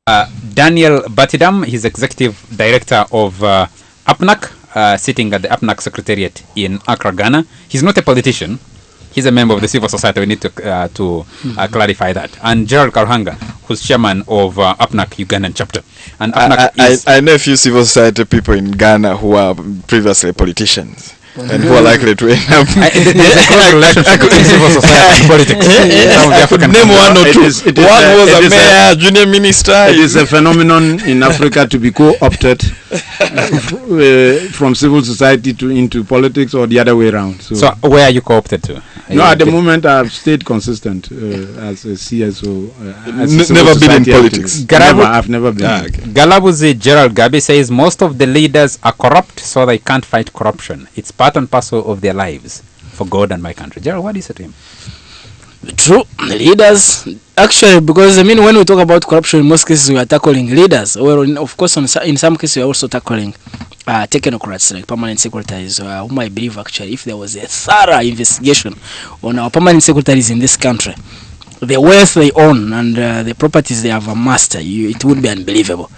Daniel Batidam, he's executive director of APNAC, sitting at the APNAC Secretariat in Accra, Ghana. He's not a politician. He's a member of the civil society. We need to clarify that. And Gerald Karuhanga, who's chairman of APNAC Ugandan chapter. And I know a few civil society people in Ghana who are previously politicians. And who are likely to end up. There's a close relationship between civil society and politics. Name one or two. One was a mayor, junior minister. It is a phenomenon in Africa to be co-opted from civil society into politics, or the other way around. So where are you co-opted to? No, at the moment I've stayed consistent as a CSO. Never been in politics. I've never been. Galabuzi Gerald Gabi says most of the leaders are corrupt, so they can't fight corruption. It's part and parcel of their lives for God and my country. Gerald, what do you say to him? True. Leaders, actually, because I mean, when we talk about corruption, in most cases we are tackling leaders. Well, of course, in some cases we are also tackling technocrats like permanent secretaries, whom I believe actually, if there was a thorough investigation on our permanent secretaries in this country, the wealth they own and the properties they have amassed, it would be unbelievable.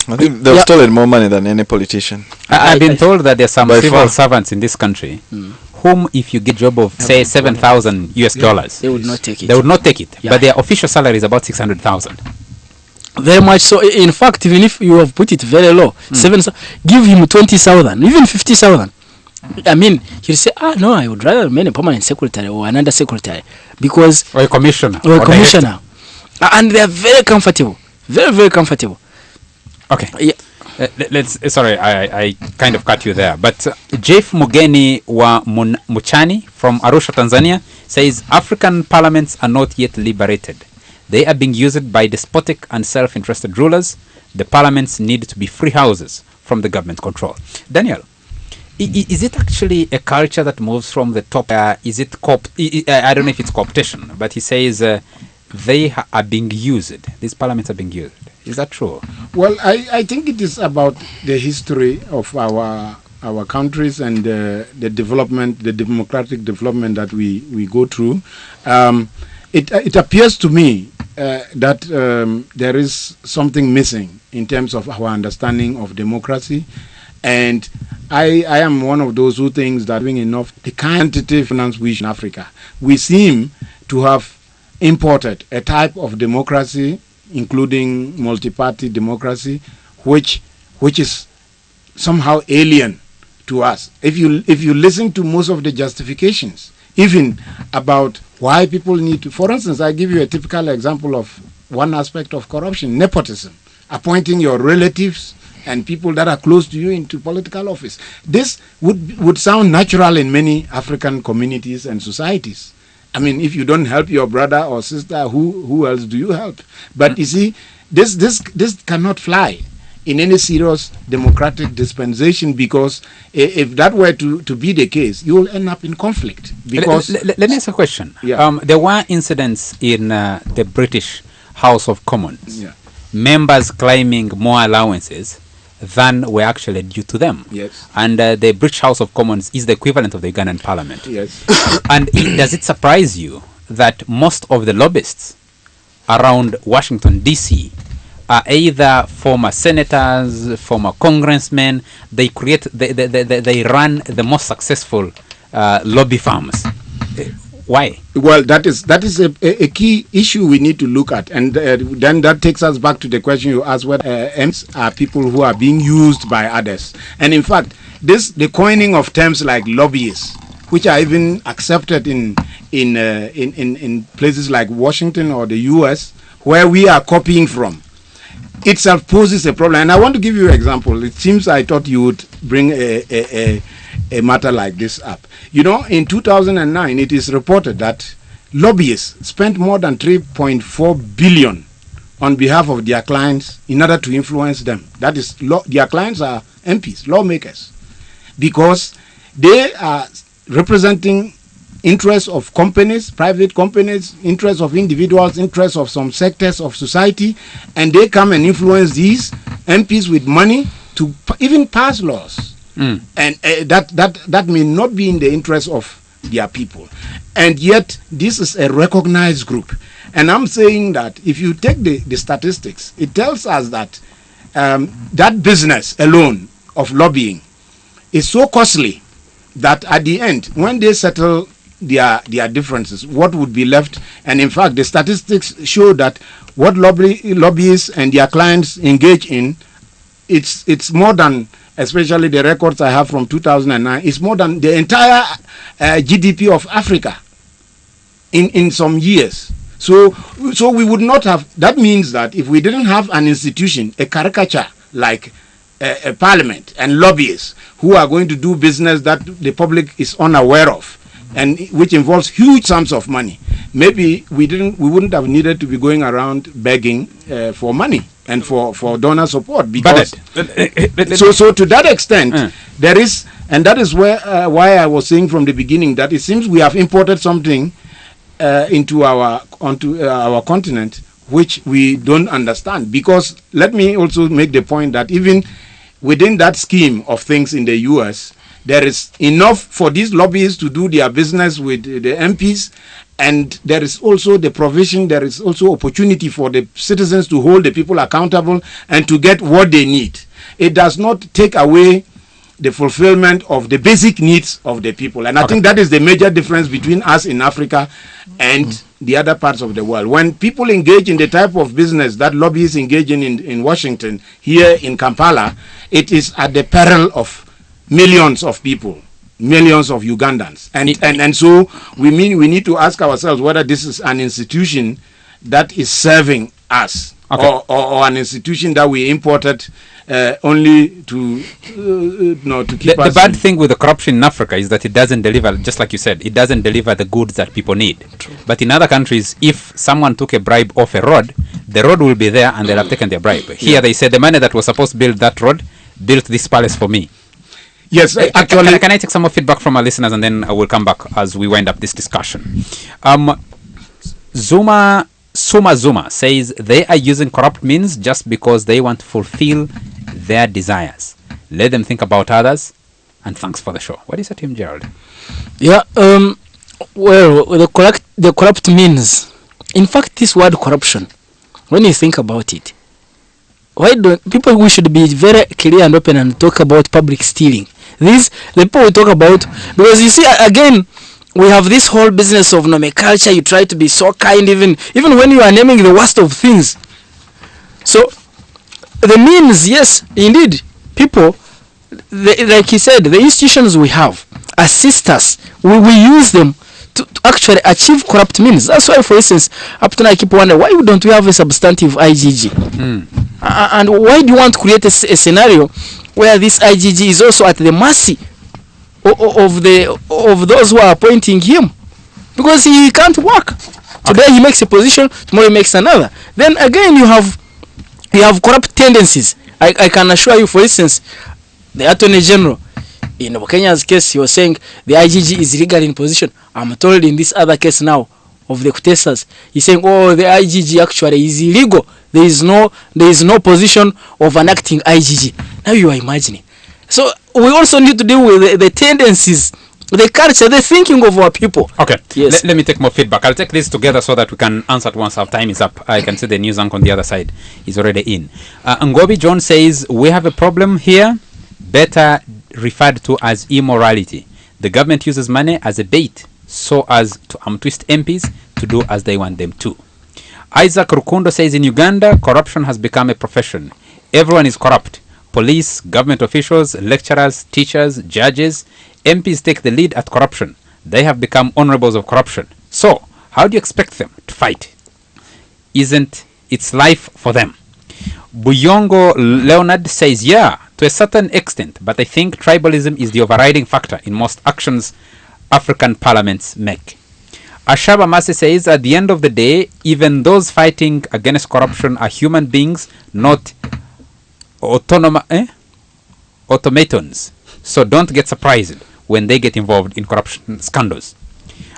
I think they've stolen more money than any politician. I've been told that there are some civil servants in this country whom, if you get a job of say $7,000 they would not take it. They would not take it. Yeah. But their official salary is about 600,000. Very much so. In fact, even if you have put it very low, give him 20,000, even 50,000. I mean, he'll say, no, I would rather remain a permanent secretary or another secretary because or a commissioner. And they are very comfortable, very, very comfortable. Okay. Yeah. Let's. Sorry, I kind of cut you there. But Jeff Mugeni wa Muchani from Arusha, Tanzania, says African parliaments are not yet liberated. They are being used by despotic and self-interested rulers. The parliaments need to be free houses from the government control. Daniel, is it actually a culture that moves from the top? Is it I don't know if it's cooptation, but he says they are being used. These parliaments are being used. Is that true? Well, I think it is about the history of our countries and the development, the democratic development that we go through. It appears to me that there is something missing in terms of our understanding of democracy. And I am one of those who thinks that doing enough the quantitative finance we in Africa. We seem to have imported a type of democracy, including multi-party democracy, which is somehow alien to us. If you listen to most of the justifications, even about why people need to, for instance, I give you a typical example of one aspect of corruption: nepotism, appointing your relatives and people that are close to you into political office. This would sound natural in many African communities and societies. I mean, if you don't help your brother or sister, who else do you help? But you see, this cannot fly in any serious democratic dispensation, because if that were to be the case, you will end up in conflict. Because let me ask a question. Yeah. There were incidents in the British House of Commons. Yeah. Members claiming more allowances than were actually due to them. Yes. And the British House of Commons is the equivalent of the Ugandan Parliament. Yes. And does it surprise you that most of the lobbyists around Washington, D.C. are either former senators, former congressmen? They they run the most successful lobby firms. Why? Well, that is a key issue we need to look at, and then that takes us back to the question you asked: whether M's are people who are being used by others. And in fact, the coining of terms like lobbyists, which are even accepted in places like Washington or the U.S., where we are copying from, itself poses a problem. And I want to give you an example. It seems I thought you would bring a matter like this up. You know, in 2009, it is reported that lobbyists spent more than 3.4 billion on behalf of their clients in order to influence them. That is, their clients are MPs, lawmakers, because they are representing interests of companies, private companies, interests of individuals, interests of some sectors of society, and they come and influence these MPs with money to even pass laws. And that may not be in the interest of their people. And yet, this is a recognized group. And I'm saying that if you take the statistics, it tells us that that business alone of lobbying is so costly that at the end, when they settle their differences, what would be left? And in fact, the statistics show that what lobbyists and their clients engage in, it's more than, especially the records I have from 2009, it's more than the entire GDP of Africa in some years. So we would not have. That means that if we didn't have an institution, a caricature like a parliament and lobbyists who are going to do business that the public is unaware of, and which involves huge sums of money, maybe we wouldn't have needed to be going around begging for money and for donor support. Because so to that extent, there is, and that is why I was saying from the beginning that it seems we have imported something onto our continent which we don't understand. Because let me also make the point that even within that scheme of things in the US, there is enough for these lobbyists to do their business with the MPs, and there is also the provision, there is also opportunity for the citizens to hold the people accountable and to get what they need. It does not take away the fulfillment of the basic needs of the people. And I think that is the major difference between us in Africa and the other parts of the world. When people engage in the type of business that lobbyists engage in Washington, here in Kampala, it is at the peril of millions of people, millions of Ugandans. And so we need to ask ourselves whether this is an institution that is serving us, or an institution that we imported only to keep us. The bad thing with the corruption in Africa is that it doesn't deliver, just like you said, it doesn't deliver the goods that people need. True. But in other countries, if someone took a bribe off a road, the road will be there and they'll have taken their bribe. Here they said the money that was supposed to build that road built this palace for me. Yes, actually. Can I take some more feedback from our listeners, and then I will come back as we wind up this discussion. Suma says they are using corrupt means just because they want to fulfill their desires. Let them think about others, and thanks for the show. What is it, Tim Gerald? Yeah, well, the corrupt means, in fact, this word corruption, when you think about it, why don't people, we should be very clear and open and talk about public stealing. The people we talk about, because you see, again, we have this whole business of nomenclature. You try to be so kind, even when you are naming the worst of things. So the means, yes, indeed, people, like he said, the institutions we have assist us. We use them to actually achieve corrupt means. That's why, for instance, up to now I keep wondering, why don't we have a substantive IGG? And why do you want to create a scenario where this IGG is also at the mercy of those who are appointing him? Because he can't work. Today he makes a position, tomorrow he makes another. Then again you have corrupt tendencies. I can assure you, for instance, the Attorney General in Kenya's case, he was saying the IGG is legal in position. I'm told in this other case now of the Kutesas, he's saying, oh, the IGG actually is illegal. There is no position of an acting IGG. Now you are imagining. So we also need to deal with the tendencies, the culture, the thinking of our people. Okay. Yes. Let me take more feedback. I'll take this together so that we can answer it once our time is up. I can see the news anchor on the other side is already in. Ngobi John says, we have a problem here, better referred to as immorality. The government uses money as a bait so as to twist MPs to do as they want them to. Isaac Rukundo says, in Uganda, corruption has become a profession. Everyone is corrupt. Police, government officials, lecturers, teachers, judges. MPs take the lead at corruption. They have become honorables of corruption. So, how do you expect them to fight? Isn't it's life for them? Buyongo Leonard says, yeah, to a certain extent, but I think tribalism is the overriding factor in most actions African parliaments make. Ashaba Masi says, at the end of the day, even those fighting against corruption are human beings, not automatons. So don't get surprised when they get involved in corruption scandals.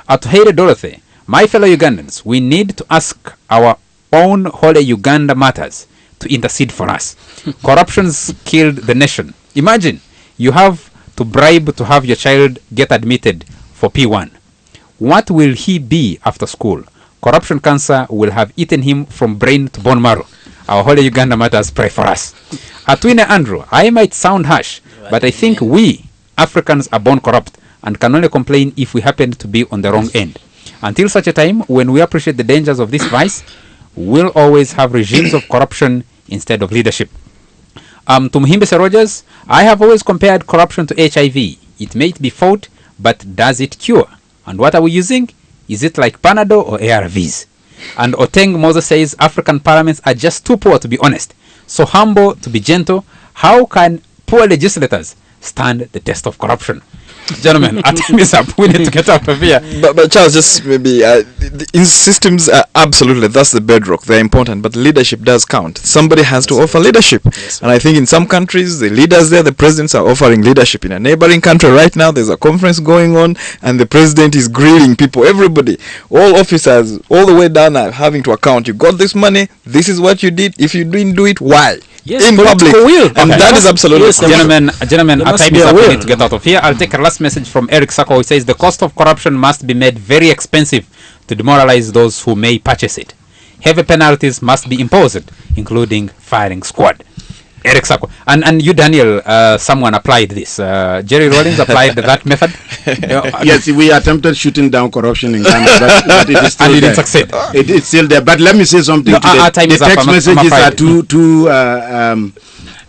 Atuhere Dorothy, my fellow Ugandans, we need to ask our own Holy Uganda matters to intercede for us. Corruption's killed the nation. Imagine, you have to bribe to have your child get admitted for P1. What will he be after school? Corruption cancer will have eaten him from brain to bone marrow. Our Holy Uganda Matters, pray for us. Atwine Andrew, I might sound harsh, but I think we Africans are born corrupt and can only complain if we happen to be on the wrong end. Until such a time when we appreciate the dangers of this vice, we'll always have regimes of corruption instead of leadership. To Muhimbese Rogers, I have always compared corruption to HIV. It may be fought, but does it cure? And what are we using? Is it like Panadol or ARVs? And Oteng Moses says African parliaments are just too poor to be honest, so humble to be gentle. How can poor legislators stand the test of corruption? Gentlemen, our time is up. We need to get out of here. But Charles, just maybe in systems are absolutely, that's the bedrock. They're important, but leadership does count. Somebody has to offer leadership. Yes, and I think in some countries, the leaders there, the presidents are offering leadership. In a neighboring country right now, there's a conference going on, and the president is grilling people, everybody, all officers, all the way down are having to account. You got this money, this is what you did. If you didn't do it, why? Yes, in public. will. And that is absolutely Yes, Gentlemen, our must time be is a up. We will. need to get out of here. I'll take a last message from Eric Sako, who says the cost of corruption must be made very expensive to demoralize those who may purchase it. Heavy penalties must be imposed, including firing squad. Eric Sako. And you, Daniel, someone applied this. Jerry Rawlings applied that method. Yes, we attempted shooting down corruption in Ghana, but it is still And you there. didn't succeed. It's still there. But let me say something. No, today. our time The is up. text I'm messages are afraid. too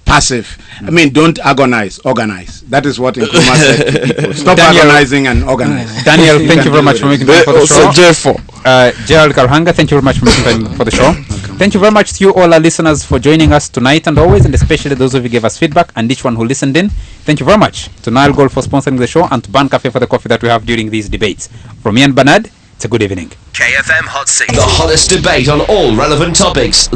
passive. I mean, don't agonize, organize. That is what Nkrumah said to people. Stop Daniel- agonizing and organize. Daniel, thank you can very deal much with for it. making time for the Also, show. J4. Gerald Karuhanga, thank you very much for making time for the show. Thank you very much to you all our listeners for joining us tonight and always, and especially those of you who gave us feedback and each one who listened in. Thank you very much to Nile Gold for sponsoring the show and to Ban Cafe for the coffee that we have during these debates. From me and Bernard, it's a good evening. KFM Hot Seat. The hottest debate on all relevant topics.